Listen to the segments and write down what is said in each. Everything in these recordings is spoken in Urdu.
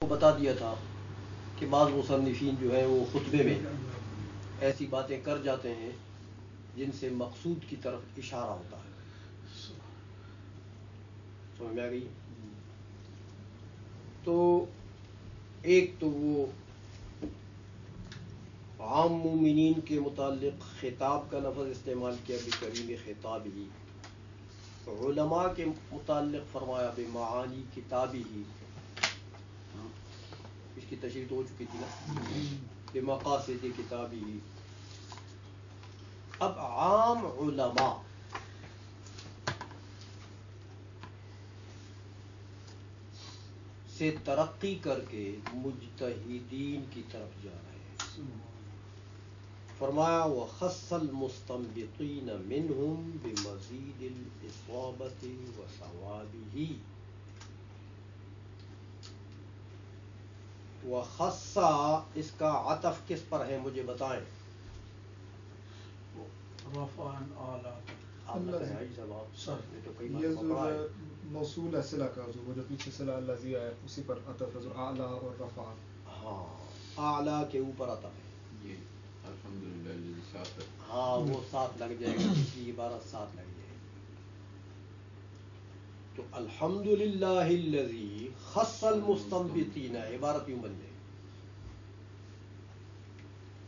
بتا دیا تھا کہ بعض مصنفین جو ہیں وہ خطبے میں ایسی باتیں کر جاتے ہیں جن سے مقصود کی طرف اشارہ ہوتا ہے. سمجھ میں آ گئی؟ تو ایک تو وہ عام مومنین کے متعلق خطاب کا لفظ استعمال کیا بکریم خطاب ہی. علماء کے متعلق فرمایا بمعانی کتابی ہی. اس کی تشریح تو ہو چکی تھی نا، بمقاصد کتابی ہی. اب عام علماء سے ترقی کر کے مجتہدین کی طرف جا رہے ہیں. فرمایا وخص المستنبطین منہم بمزید الاصابۃ وثوابہ. وخص اس کا عطف کس پر ہے مجھے بتائیں. رفعاً اعلیٰ موصول ہے صلہ کا، جو وہ جو پیچھے صلہ الذی ہے اسی پر عطف ہے، جو اعلیٰ اور رفع. ہاں اعلیٰ کے اوپر عطف ہے. جی الحمدللہ ساتھ. ہاں وہ ساتھ لگ جائے گا، پچھلی عبارت ساتھ لگ جائے گی. تو الحمدللہ الذی خص المستنبطین عبارت یوں بن جائے گی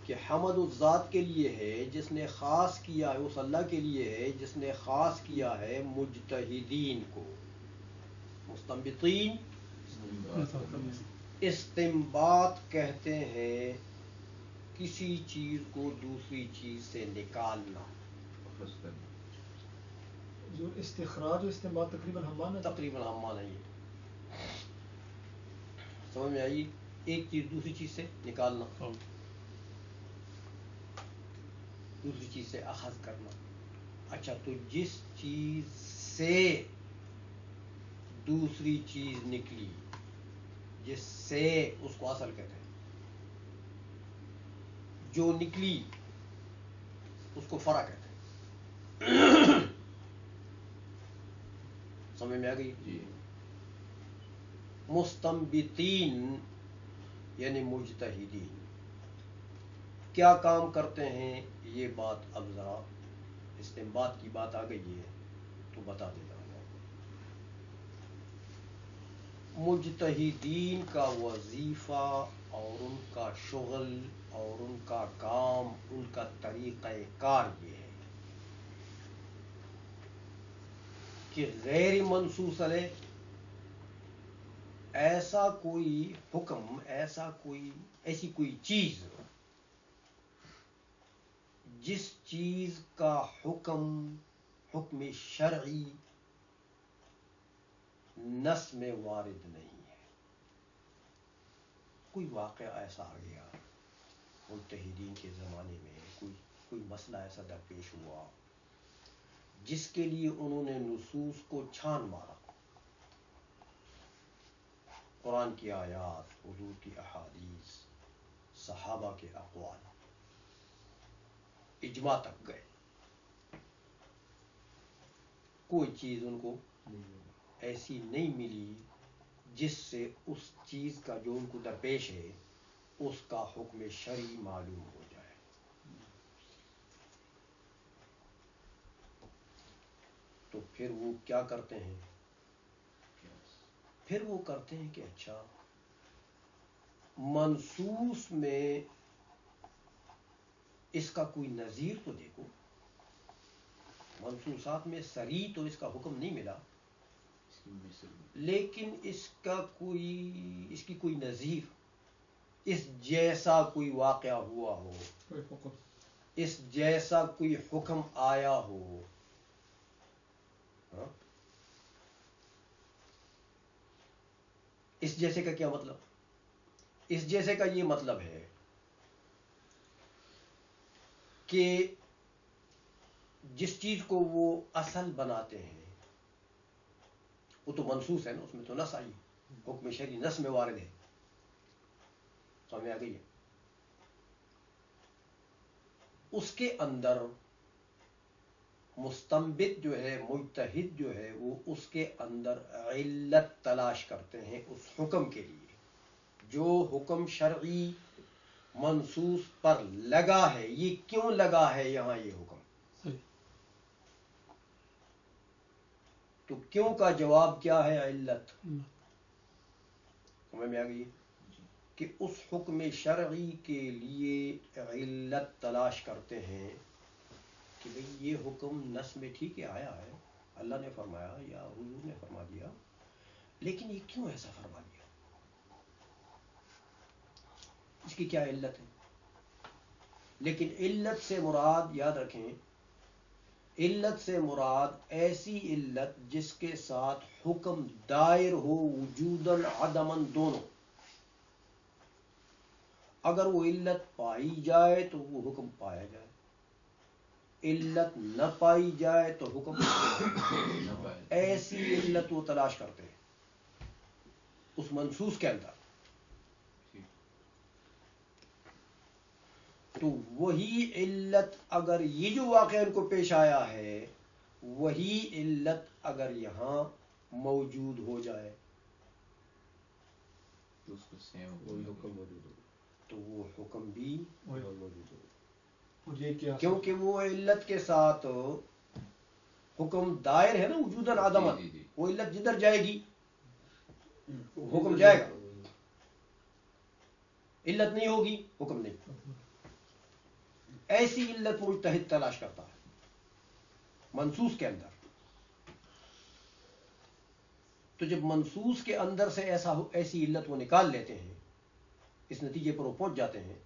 کہ حمد اس ذات کے لیے ہے جس نے خاص کیا ہے، اس اللہ کے لیے ہے جس نے خاص کیا ہے مجتہدین کو. مستنبطین استنباط کہتے ہیں کسی چیز کو دوسری چیز سے نکالنا. جو استخراج و استنباط تقریباً ہمان ہے یہ. سمجھ میں آئی؟ ایک چیز دوسری چیز سے نکالنا، دوسری چیز سے اخذ کرنا. اچھا تو جس چیز سے دوسری چیز نکلی، جس سے اس کو اصل کہتے ہیں، جو نکلی اس کو فرع کہتے ہیں. سمجھ میں آ گئی؟ جی. مستنبطین یعنی مجتہدین کیا کام کرتے ہیں، یہ بات اب ذرا استنباط کی بات آ گئی ہے تو بتا دیتا ہوں. مجتہدین کا وظیفہ اور ان کا شغل اور ان کا کام، ان کا طریقہ کار یہ ہے کہ غیر منصوص علیہ ایسا کوئی حکم، ایسی کوئی چیز جس چیز کا حکم شرعی نص میں وارد نہیں ہے. کوئی واقعہ ایسا آ گیا مجتہدین کے زمانے میں، کوئی مسئلہ ایسا درپیش ہوا جس کے لیے انہوں نے نصوص کو چھان مارا. قرآن کی آیات، حضور کی احادیث، صحابہ کے اقوال، اجماع تک گئے. کوئی چیز ان کو ایسی نہیں ملی جس سے اس چیز کا جو ان کو درپیش ہے اس کا حکم شرعی معلوم ہو جائے. تو پھر وہ کیا کرتے ہیں؟ پھر وہ کرتے ہیں کہ اچھا منصوص میں اس کا کوئی نظیر تو دیکھو. منصوصات میں صریح تو اس کا حکم نہیں ملا، لیکن اس کی کوئی نظیر، اس جیسا کوئی واقعہ ہوا ہو، اس جیسا کوئی حکم آیا ہو. اس جیسے کا کیا مطلب؟ اس جیسے کا یہ مطلب ہے کہ جس چیز کو وہ اصل بناتے ہیں وہ تو منصوص ہے نا، اس میں تو نص آئی، حکم شرعی نص میں وارد ہے. سمجھ میں آ گئی ہے؟ اس کے اندر مستنبط جو ہے، مجتہد جو ہے، وہ اس کے اندر علت تلاش کرتے ہیں اس حکم کے لیے. جو حکم شرعی منصوص پر لگا ہے، یہ کیوں لگا ہے یہاں یہ حکم؟ صحیح. تو کیوں کا جواب کیا ہے؟ علت. سمجھ میں آ گئی کہ اس حکم شرعی کے لیے علت تلاش کرتے ہیں کہ بھئی یہ حکم نص میں ٹھیک ہے آیا ہے، اللہ نے فرمایا یا حضور نے فرما دیا، لیکن یہ کیوں ایسا فرما دیا؟ اس کی کیا علت ہے؟ لیکن علت سے مراد یاد رکھیں، علت سے مراد ایسی علت جس کے ساتھ حکم دائر ہو وجوداً عدماً دونوں. اگر وہ علت پائی جائے تو وہ حکم پایا جائے، علت نہ پائی جائے تو حکم ایسی علت وہ تلاش کرتے ہیں اس منصوص کے اندر. تو وہی علت اگر یہ جو واقعہ ان کو پیش آیا ہے وہی علت اگر یہاں موجود ہو جائے تو اس کو سیم وہی حکم موجود ہو، تو وہ حکم بھی موجود ہو. اور یہ کیا کیونکہ وہ علت کے ساتھ حکم دائر ہے نا وجوداً عدماً. وہ علت جدھر جائے گی حکم جائے گا، علت نہیں ہوگی حکم نہیں. ایسی علت مجتہد تلاش کرتا ہے منصوص کے اندر. تو جب منصوص کے اندر سے ایسی علت وہ نکال لیتے ہیں، اس نتیجے پر وہ پہنچ جاتے ہیں،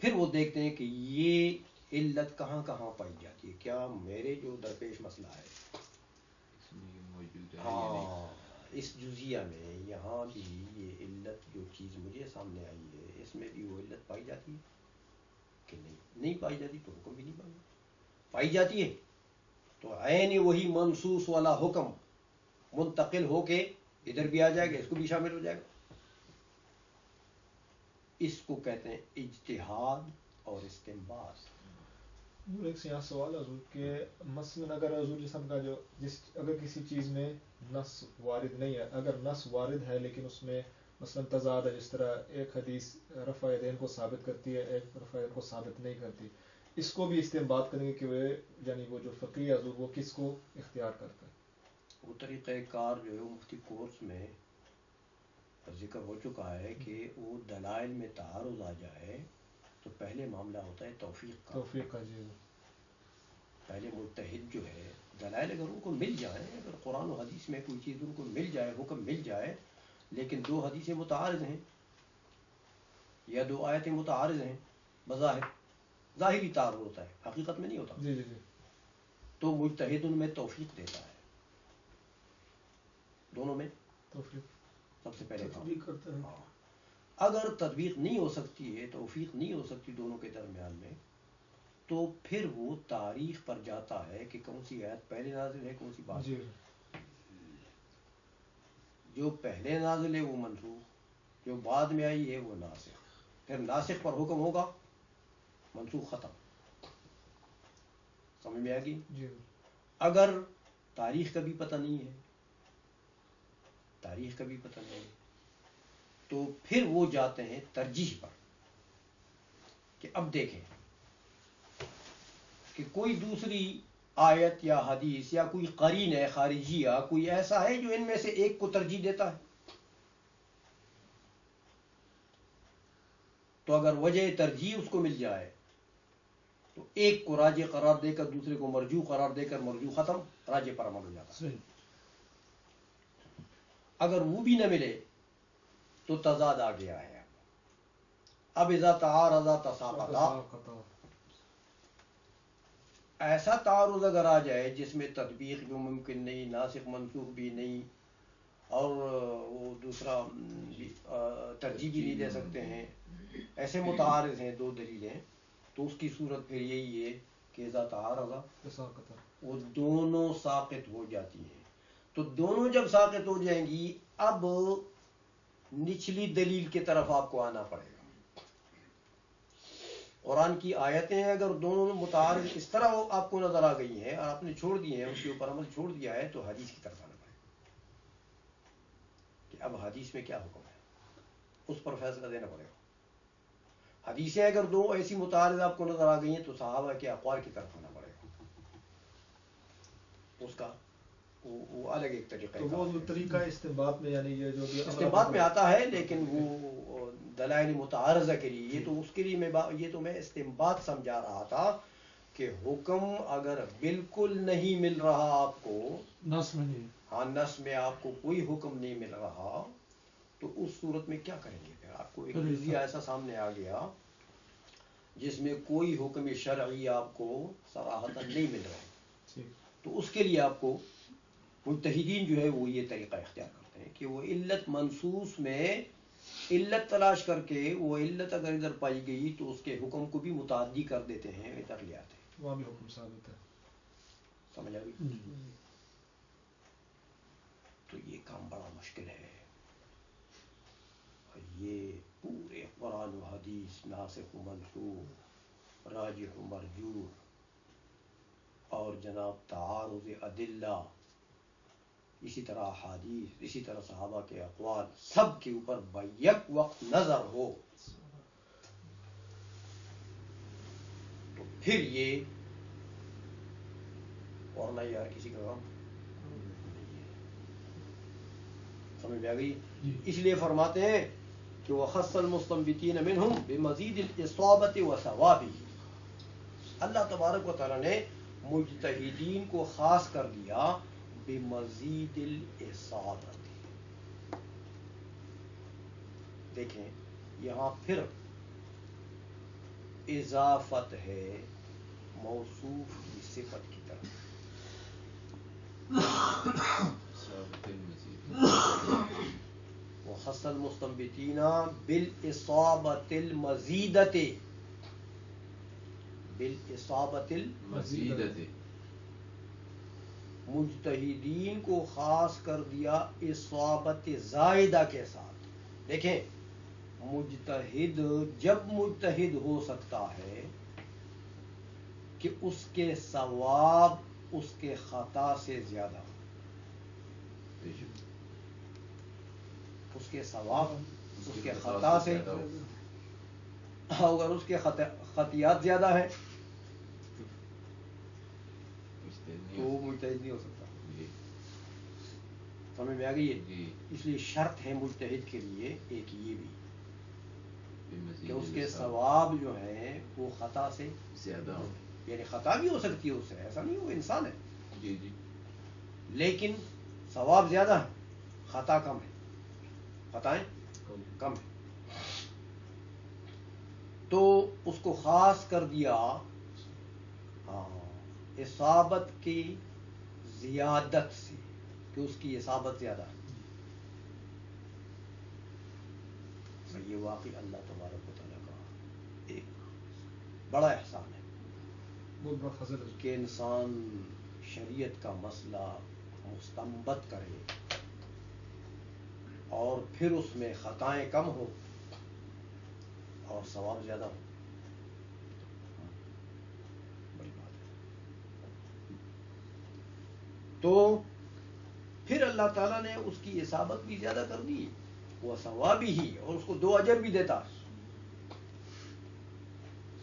پھر وہ دیکھتے ہیں کہ یہ علت کہاں کہاں پائی جاتی ہے. کیا میرے جو درپیش مسئلہ ہے اس میں یہ موجود ہے یا ہاں نہیں. اس جزیہ میں یہاں بھی یہ علت جو چیز مجھے سامنے آئی ہے اس میں بھی وہ علت پائی جاتی ہے کہ نہیں پائی جاتی تو حکم بھی نہیں پائی جاتی ہے تو عین وہی منصوص والا حکم منتقل ہو کے ادھر بھی آ جائے گا، اس کو بھی شامل ہو جائے گا. اس کو کہتے ہیں اجتہاد اور استنباط. ایک یہاں سوال ہے حضور کہ مثلاً اگر حضور جسم کا اگر کسی چیز میں نص وارد نہیں ہے، اگر نص وارد ہے لیکن اس میں مثلاً تضاد ہے، جس طرح ایک حدیث رفع یدین کو ثابت کرتی ہے، ایک رفع یدین کو ثابت نہیں کرتی، اس کو بھی استنباط کریں گے کہ وہ یعنی وہ جو فقیہ حضور وہ کس کو اختیار کرتا ہے؟ وہ طریقہ کار جو ہے وہ مفتی کورس میں ذکر ہو چکا ہے کہ وہ دلائل میں تعارض آ جائے تو پہلے معاملہ ہوتا ہے توفیق کا. توفیق کا جی. پہلے مجتہد جو ہے دلائل اگر ان کو مل جائیں، اگر قرآن و حدیث میں کوئی چیز ان کو مل جائے، حکم مل جائے، لیکن دو حدیثیں متعارض ہیں یا دو آیتیں متعارض ہیں، بظاہر ظاہری تعارض ہوتا ہے، حقیقت میں نہیں ہوتا، جی جی جی. تو مجتہد ان میں توفیق دیتا ہے. دونوں میں توفیق سب سے پہلے کام. تطبیق کرتا ہے. ہاں. اگر تطبیق نہیں ہو سکتی ہے، توفیق نہیں ہو سکتی دونوں کے درمیان میں، تو پھر وہ تاریخ پر جاتا ہے کہ کون سی آیت پہلے نازل ہے، کون سی بعد. جی. جو پہلے نازل ہے وہ منسوخ، جو بعد میں آئی ہے وہ ناسخ. پھر ناسخ پر حکم ہوگا، منسوخ ختم. سمجھ میں آ گئی؟ جی. اگر تاریخ کا بھی پتہ نہیں ہے، تاریخ کا بھی پتہ نہیں ہے، تو پھر وہ جاتے ہیں ترجیح پر کہ اب دیکھیں کہ کوئی دوسری آیت یا حدیث یا کوئی قرین ہے خارجیہ، کوئی ایسا ہے جو ان میں سے ایک کو ترجیح دیتا ہے. تو اگر وجہ ترجیح اس کو مل جائے تو ایک کو راجح قرار دے کر دوسرے کو مرجوح قرار دے کر مرجوح ختم، راجح پر عمل ہو جاتا ہے. صحیح. اگر وہ بھی نہ ملے تو تضاد آ گیا ہے. اب اذا تعارض تساقطا، ایسا تعارض اگر آ جائے جس میں تطبیق بھی ممکن نہیں، ناسخ منسوخ بھی نہیں، اور وہ دوسرا ترجیح بھی نہیں دے سکتے ہیں، ایسے متعارض ہیں دو دلیلیں، تو اس کی صورت پھر یہی ہے کہ اذا تعارض وہ دونوں ساقط ہو جاتی ہیں. تو دونوں جب ساقط ہو جائیں گی اب نچلی دلیل کی طرف آپ کو آنا پڑے گا. قرآن کی آیتیں اگر دونوں متعارض اس طرح آپ کو نظر آ گئی ہیں اور آپ نے چھوڑ دی ہیں، اس کے اوپر عمل چھوڑ دیا ہے، تو حدیث کی طرف آنا پڑے گا کہ اب حدیث میں کیا حکم ہے. اس پر فیصلہ دینا پڑے گا. حدیثیں اگر دو ایسی متعارض آپ کو نظر آ گئی ہیں تو صحابہ کے اقوال کی طرف آنا پڑے گا. اس کا وہ الگ ایک طریقہ تو وہ طریقہ استنباط میں، یعنی یہ جو استنباط میں آتا ہے، لیکن وہ دلائل متعارضہ کے لیے یہ تو اس کے لیے یہ تو میں استنباط سمجھا رہا تھا کہ حکم اگر بالکل نہیں مل رہا آپ کو، نص میں نہیں، ہاں نص میں آپ کو کوئی حکم نہیں مل رہا، تو اس صورت میں کیا کریں گے؟ پھر آپ کو ایک جزیہ ایسا سامنے آ گیا جس میں کوئی حکم شرعی آپ کو صراحتاً نہیں مل رہا ہے، تو اس کے لیے آپ کو مجتہدین جو ہے وہ یہ طریقہ اختیار کرتے ہیں کہ وہ علت منصوص میں علت تلاش کر کے وہ علت اگر ادھر پائی گئی تو اس کے حکم کو بھی متعدی کر دیتے ہیں، ادھر لے آتے ہیں. وہاں بھی حکم ثابت ہے. سمجھ آ گئی؟ تو یہ کام بڑا مشکل ہے. یہ پورے قرآن و حدیث، ناسخ و منسوخ، راجح و مرجوح، اور جناب تعارض ادلہ، اسی طرح احادیث، اسی طرح صحابہ کے اقوال، سب کے اوپر بیک وقت نظر ہو، تو پھر یہ اور نہ یار کسی کا کام نہیں ہے. سمجھ میں آ گئی؟ اس لیے فرماتے ہیں کہ وَخَصَّ الْمُسْتَنبِتِينَ مِنْهُمْ بِمَزِيدِ الْإِصَابَةِ وَثَوَابِهِ. اللہ تبارک و تعالیٰ نے مجتہدین کو خاص کر دیا بمزید الاصابت. دیکھیں یہاں پھر اضافت ہے موصوف کی صفت کی طرف. وخص المستنبتین بالاصابۃ المزیدۃ، بالاصابۃ مزیدت مجتہدین کو خاص کر دیا اصابت زائدہ کے ساتھ. دیکھیں مجتہد جب مجتہد ہو سکتا ہے کہ اس کے ثواب اس کے خطا سے زیادہ ہو، اس کے ثواب اس کے خطا سے، اگر اس کے خطیات زیادہ ہیں تو وہ مجتہد نہیں ہو سکتا. سمجھ میں آ گئی ہے؟ اس لیے شرط ہے مجتہد کے لیے ایک یہ بھی کہ اس کے ثواب جو ہیں وہ خطا سے زیادہ ہو. یعنی خطا بھی ہو سکتی ہے اس سے، ایسا نہیں، وہ انسان ہے، جی جی، لیکن ثواب زیادہ ہے، خطا کم ہے، خطائیں کم ہے. تو اس کو خاص کر دیا اصابت کی زیادت سے، کہ اس کی اصابت زیادہ ہے. یہ واقعی اللہ تبارک و تعالیٰ کا ایک بڑا احسان ہے بہت بڑا فضل ہے کہ انسان شریعت کا مسئلہ مستنبط کرے اور پھر اس میں خطائیں کم ہو اور ثواب زیادہ ہو. بڑی بات ہے. تو پھر اللہ تعالیٰ نے اس کی اصابت بھی زیادہ کر دی، وہ ثوابی ہی، اور اس کو 2 اجر بھی دیتا.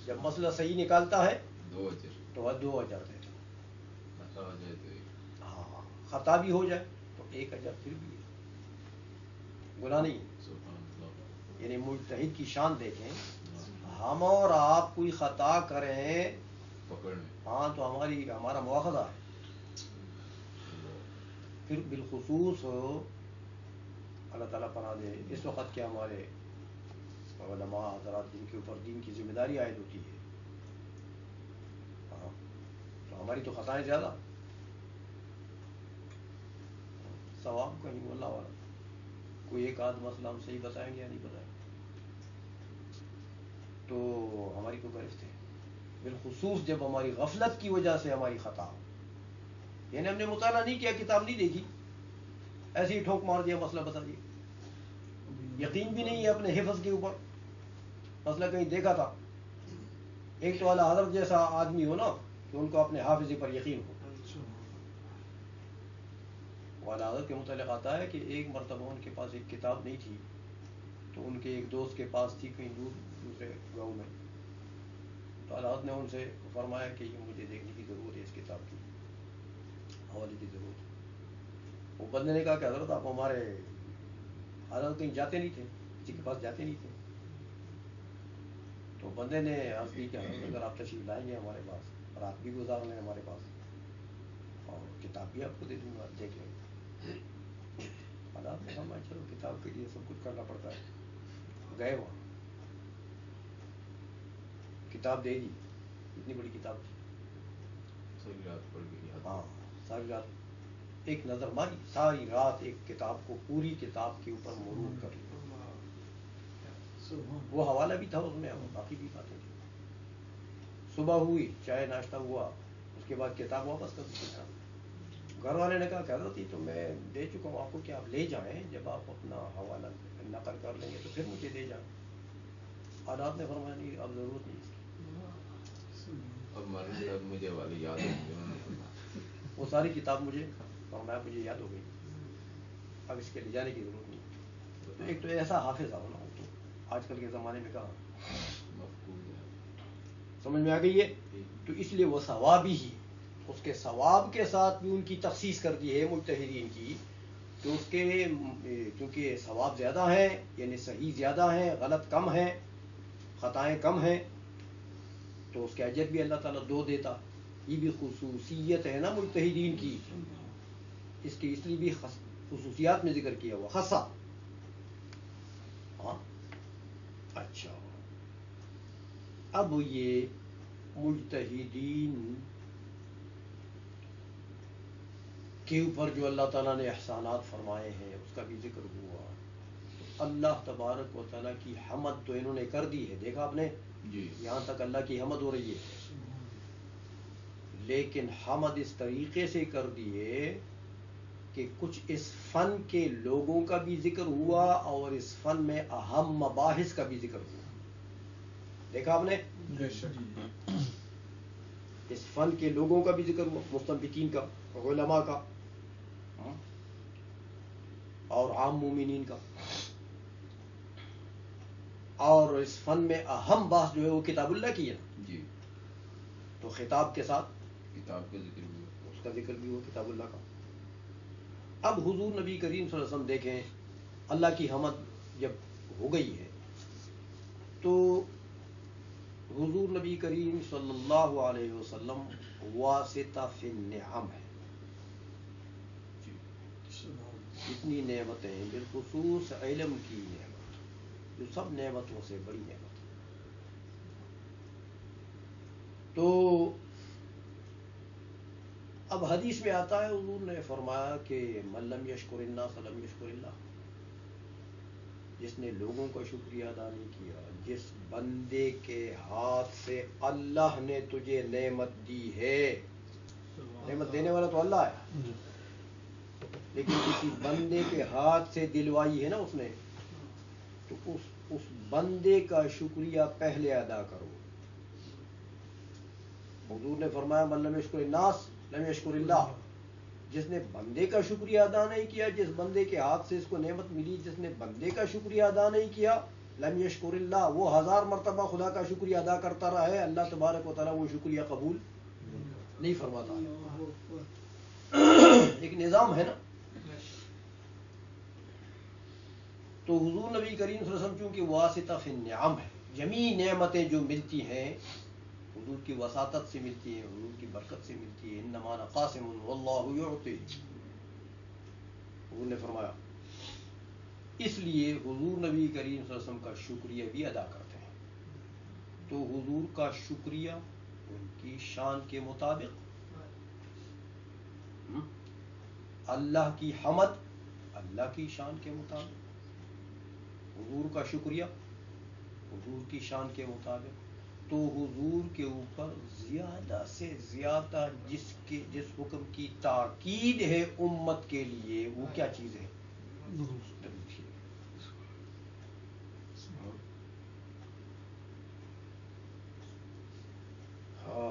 جب مسئلہ صحیح نکالتا ہے 2 اجر، تو 2 اجر دیتا. خطا ہو جائے تو ایک. ہاں خطا بھی ہو جائے تو 1 اجر پھر بھی ہے، گناہ نہیں. سبحان اللہ. یعنی مجتہد کی شان دیکھیں، ہم اور آپ کوئی خطا کریں پکڑ میں ہاں تو ہمارا مواخذہ ہے. پھر بالخصوص اللہ تعالیٰ پناہ دے اس وقت کے ہمارے علماء حضرات جن کے اوپر دین کی ذمہ داری عائد ہوتی ہے، ہاں تو ہماری تو خطائیں زیادہ، ثواب کہیں اللہ والا. کوئی ایک آدھ مسئلہ ہم صحیح بتائیں گے یا نہیں بتائیں گے تو ہماری کو گرفت ہے، بالخصوص جب ہماری غفلت کی وجہ سے ہماری خطا ہو. یعنی ہم نے مطالعہ نہیں کیا، کتاب نہیں دیکھی، ایسے ہی ٹھوک مار دیا، مسئلہ بتا دیا، یقین بھی نہیں ہے اپنے حفظ کے اوپر. مسئلہ کہیں دیکھا تھا. ایک تو اعلیٰ حضرت جیسا آدمی ہو نا کہ ان کو اپنے حافظے پر یقین ہو. اعلیٰ حضرت کے متعلق آتا ہے کہ ایک مرتبہ ان کے پاس ایک کتاب نہیں تھی تو ان کے ایک دوست کے پاس تھی کہیں دور دوسرے گاؤں میں. تو حضرت نے ان سے فرمایا کہ یہ مجھے دیکھنے کی ضرورت ہے, اس کتاب کی حوالے کی ضرورت ہے. وہ بندے نے کہا کہ حضرت آپ ہمارے حضرت کہیں جاتے نہیں تھے, کسی کے پاس جاتے نہیں تھے. تو بندے نے عرض کی کہ حضرت اگر آپ تشریف لائیں گے ہمارے پاس, رات بھی گزار لیں ہمارے پاس, اور کتاب بھی آپ کو دے دوں گا, دیکھ لیں. حضرت نے فرمایا چلو کتاب کے لیے سب کچھ کرنا پڑتا ہے. گئے وہاں, کتاب دے دی, اتنی بڑی کتاب تھی. ساری رات پڑھ کے یاد. ہاں ساری رات ایک نظر ماری, ساری رات ایک کتاب کو پوری کتاب کے اوپر مرور کر لی. وہ حوالہ بھی تھا اس میں, باقی بھی باتیں تھیں. صبح ہوئی, چائے ناشتہ ہوا, اس کے بعد کتاب واپس کر دی. گھر والے نے کہا کہ حضرت تو میں دے چکا ہوں آپ کو, کہ آپ لے جائیں, جب آپ اپنا حوالہ نقل کر لیں گے تو پھر مجھے دے جائیں. حضرت نے فرمایا نہیں, اب ضرورت نہیں اس کی. اب مرنے تک مجھے والی یاد ہوگی انہوں نے فرمایا. وہ ساری کتاب مجھے فرمایا مجھے یاد ہو گئی, اب اس کے لے جانے کی ضرورت نہیں. تو ایک تو ایسا حافظ ہونا ہو تو آج کل کے زمانے میں کہاں مفقود ہے. سمجھ میں آ گئی ہے. تو اس لیے وہ ثوابی ہی, اس کے ثواب کے ساتھ بھی ان کی تخصیص کر دی ہے مجتہدین کی, کہ اس کے چونکہ ثواب زیادہ ہیں, یعنی صحیح زیادہ ہیں, غلط کم ہیں, خطائیں کم ہیں, تو اس کے اجر بھی اللہ تعالیٰ 2 دیتا. یہ بھی خصوصیت ہے نا مجتہدین کی, اس کی اس لیے بھی خصوصیات میں ذکر کیا ہوا خاصا. ہاں اچھا, اب یہ مجتہدین کے اوپر جو اللہ تعالیٰ نے احسانات فرمائے ہیں اس کا بھی ذکر ہوا. تو اللہ تبارک و تعالیٰ کی حمد تو انہوں نے کر دی ہے, دیکھا آپ نے, جی یہاں تک اللہ کی حمد ہو رہی ہے. لیکن حمد اس طریقے سے کر دیے کہ کچھ اس فن کے لوگوں کا بھی ذکر ہوا اور اس فن میں اہم مباحث کا بھی ذکر ہوا. دیکھا آپ نے, اس فن کے لوگوں کا بھی ذکر ہوا, مستنبطین کا, علماء کا, اور عام مومنین کا. اور اس فن میں اہم بات جو ہے وہ کتاب اللہ کی ہے. جی تو خطاب کے ساتھ کتاب کا ذکر بھی ہوا. اس کا ذکر بھی ہوا کتاب اللہ کا. اب حضور نبی کریم صلی اللہ علیہ وسلم دیکھیں, اللہ کی حمد جب ہو گئی ہے تو حضور نبی کریم صلی اللہ علیہ وسلم واسطہ فی النعم ہے. اتنی نعمتیں ہیں, بالخصوص علم کی نعمت جو سب نعمتوں سے بڑی نعمت ہے. تو اب حدیث میں آتا ہے, حضور نے فرمایا کہ من لم یشکر الناس لم یشکر اللہ, جس نے لوگوں کا شکریہ ادا نہیں کیا. جس بندے کے ہاتھ سے اللہ نے تجھے نعمت دی ہے, نعمت دینے والا تو اللہ ہے, لیکن کسی بندے کے ہاتھ سے دلوائی ہے نا اس نے, تو اس بندے کا شکریہ پہلے ادا کرو. حضور نے فرمایا من لم یشکر الناس لم یشکر اللہ, جس نے بندے کا شکریہ ادا نہیں کیا, جس بندے کے ہاتھ سے اس کو نعمت ملی, جس نے بندے کا شکریہ ادا نہیں کیا, لم یشکر اللہ, وہ 1000 مرتبہ خدا کا شکریہ ادا کرتا رہا ہے, اللہ تبارک و تعالیٰ وہ شکریہ قبول نہیں فرماتا. ایک نظام ہے نا. تو حضور نبی کریم صلی اللہ علیہ وسلم چونکہ واسطہ فی النعم ہے, جمیع نعمتیں جو ملتی ہیں حضور کی وساطت سے ملتی ہیں, حضور کی برکت سے ملتی ہے. انما انا قاسم واللہ یعطی, حضور نے فرمایا. اس لیے حضور نبی کریم صلی اللہ علیہ وسلم کا شکریہ بھی ادا کرتے ہیں. تو حضور کا شکریہ ان کی شان کے مطابق, اللہ کی حمد اللہ کی شان کے مطابق, حضور کا شکریہ حضور کی شان کے مطابق. تو حضور کے اوپر زیادہ سے زیادہ جس حکم کی تاکید ہے امت کے لیے, وہ کیا چیز ہے؟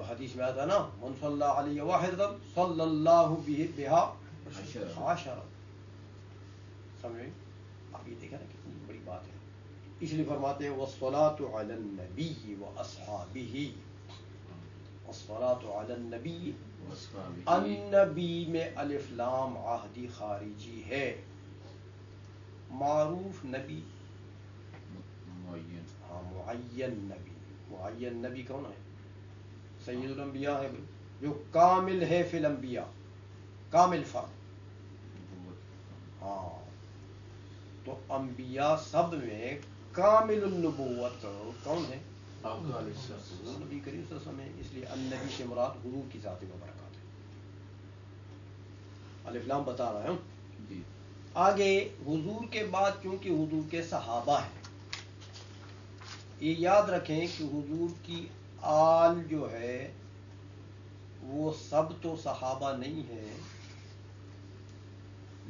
حدیث میں آتا نا, من صلی علیہ واحد صلی اللہ بہا عشرہ. سمجھیں آپ, یہ دیکھیں نا کتنی بڑی بات ہے. اس لیے فرماتے ہیں والصلاۃ علی النبی واصحابہ، والصلاۃ علی النبی، النبی میں الف لام عہدی خارجی ہے، معروف نبی، معین. ہاں معین نبی. معین نبی کون ہے؟ سید الانبیاء ہے، جو کامل ہے فی الانبیاء، کامل فرد. ہاں تو انبیاء سب میں کامل النبوت کون ہے؟ آپ کا علیہ السلام. نبی کریم صلی اللہ علیہ وسلم ہے. اس لیے النبی سے مراد حضور کی ذات مبارکات ہے. الف لام بتا رہا ہوں. جی. آگے حضور کے بعد چونکہ حضور کے صحابہ ہیں، یہ یاد رکھیں کہ حضور کی آل جو ہے وہ سب تو صحابہ نہیں ہے،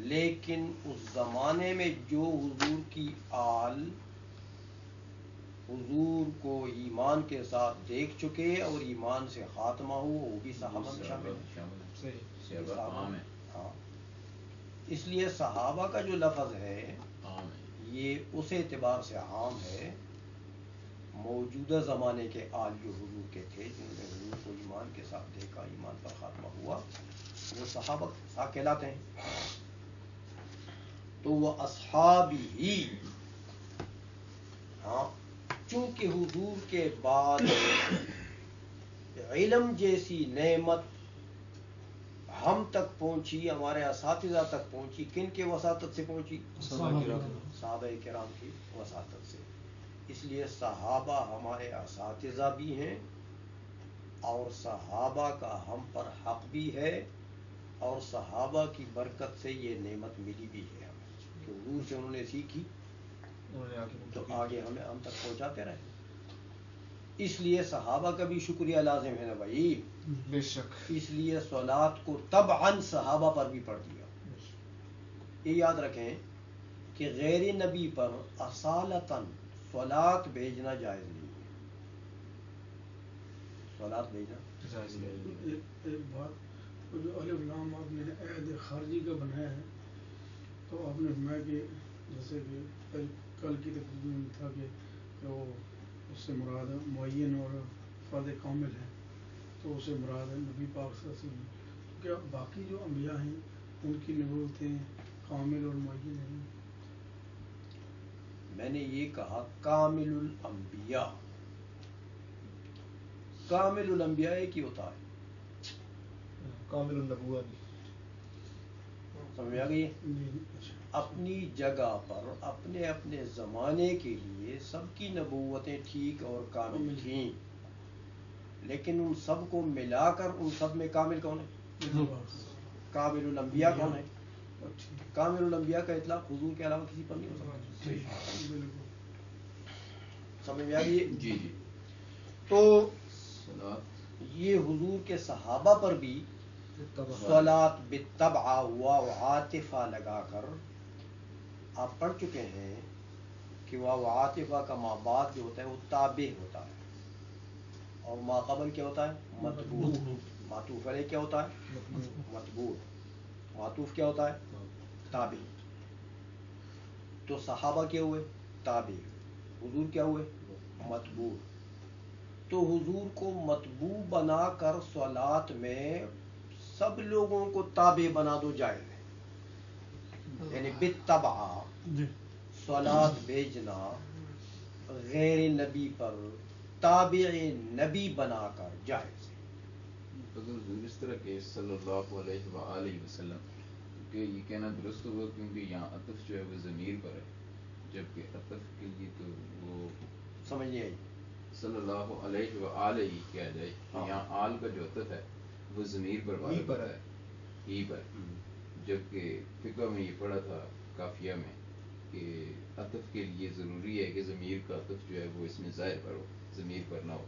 لیکن اس زمانے میں جو حضور کی آل حضور کو ایمان کے ساتھ دیکھ چکے اور ایمان سے خاتمہ ہو، وہ بھی صحابہ میں شامل ہیں. صحیح. صحابہ عام ہے. ہاں اس لیے صحابہ کا جو لفظ ہے عام ہے. یہ اس اعتبار سے عام ہے، موجودہ زمانے کے آل جو حضور کے تھے، جنہوں نے حضور کو ایمان کے ساتھ دیکھا، ایمان پر خاتمہ ہوا، وہ صحابہ کہلاتے ہیں. تو وہ اصحابی ہی، ہاں چونکہ حضور کے بعد علم جیسی نعمت ہم تک پہنچی، ہمارے اساتذہ تک پہنچی، کن کے وساطت سے پہنچی؟ صحابہ کرام کی وساطت سے. اس لیے صحابہ ہمارے اساتذہ بھی ہیں، اور صحابہ کا ہم پر حق بھی ہے، اور صحابہ کی برکت سے یہ نعمت ملی بھی ہے ہمیں کہ حضور سے انہوں نے سیکھی تو آگے ہم تک پہنچاتے رہے. اس لیے صحابہ کا بھی شکریہ لازم ہے نا بھائی. بے شک. اس لیے صلات کو طبعاً صحابہ پر بھی پڑھ دیا. یہ یاد رکھیں کہ غیر نبی پر اصالتاً صلات بھیجنا جائز نہیں ہے. صلات بھیجنا ایک بات، وہ جو الف لام آپ نے عہد خارجی کا بنایا ہے، تو آپ نے فرمایا کہ جیسے کہ کل کی تقریب میں تھا کہ وہ اس سے مراد معین اور فرد کامل ہے، تو اسے مراد ہے نبی پاک صلی اللہ علیہ وسلم. تو کیا باقی جو انبیاء ہیں ان کی نبوتیں کامل اور معین ہیں؟ میں نے یہ کہا کامل الانبیاء، کامل الانبیاء ایک ہی ہوتا ہے. کامل النبوہ بھی. سمجھ میں آ گئی؟ اپنی جگہ پر اپنے اپنے زمانے کے لیے سب کی نبوتیں ٹھیک اور کامل تھیں، لیکن ان سب کو ملا کر ان سب میں کامل کون ہے؟ کامل الانبیاء کون ہے؟ کامل الانبیاء کا اطلاق حضور کے علاوہ کسی پر نہیں ہو سکتا. سمجھ میں آ گئی؟ جی جی. تو یہ حضور کے صحابہ پر بھی صلات بالطبع واو عاطفہ لگا کر آپ پڑھ چکے ہیں کہ واو عاطفہ کا ما بعد جو ہوتا ہے وہ تابع ہوتا ہے، اور ما قبل کیا ہوتا ہے؟ متبوع. معطوف علیہ کیا ہوتا ہے؟ متبوع. معطوف کیا ہوتا ہے؟ تابع. تو صحابہ کیا ہوئے؟ تابع. حضور کیا ہوئے؟ متبوع. تو حضور کو متبوع بنا کر صلات میں سب لوگوں کو تابع بنا دو جائز ہے. یعنی بالطبع صلات بھیجنا غیر نبی پر تابع نبی بنا کر جائز ہے. اگر حضور اس طرح کہ صلی اللہ علیہ وآلہ وسلم، کہ یہ کہنا درست ہوا کیونکہ یہاں عطف جو ہے وہ ضمیر پر ہے، جبکہ عطف کے لیے تو وہ سمجھ نہیں آئی. صلی اللہ علیہ وآلہ ہی کیا جائے، یہاں آل کا جو عطف ہے وہ ضمیر پر واقع ہے، ہی پر. جبکہ فقہ میں یہ پڑھا تھا کافیہ میں کہ عطف کے لیے ضروری ہے کہ ضمیر کا عطف جو ہے وہ اس میں ظاہر پر ہو، ضمیر پر نہ ہو.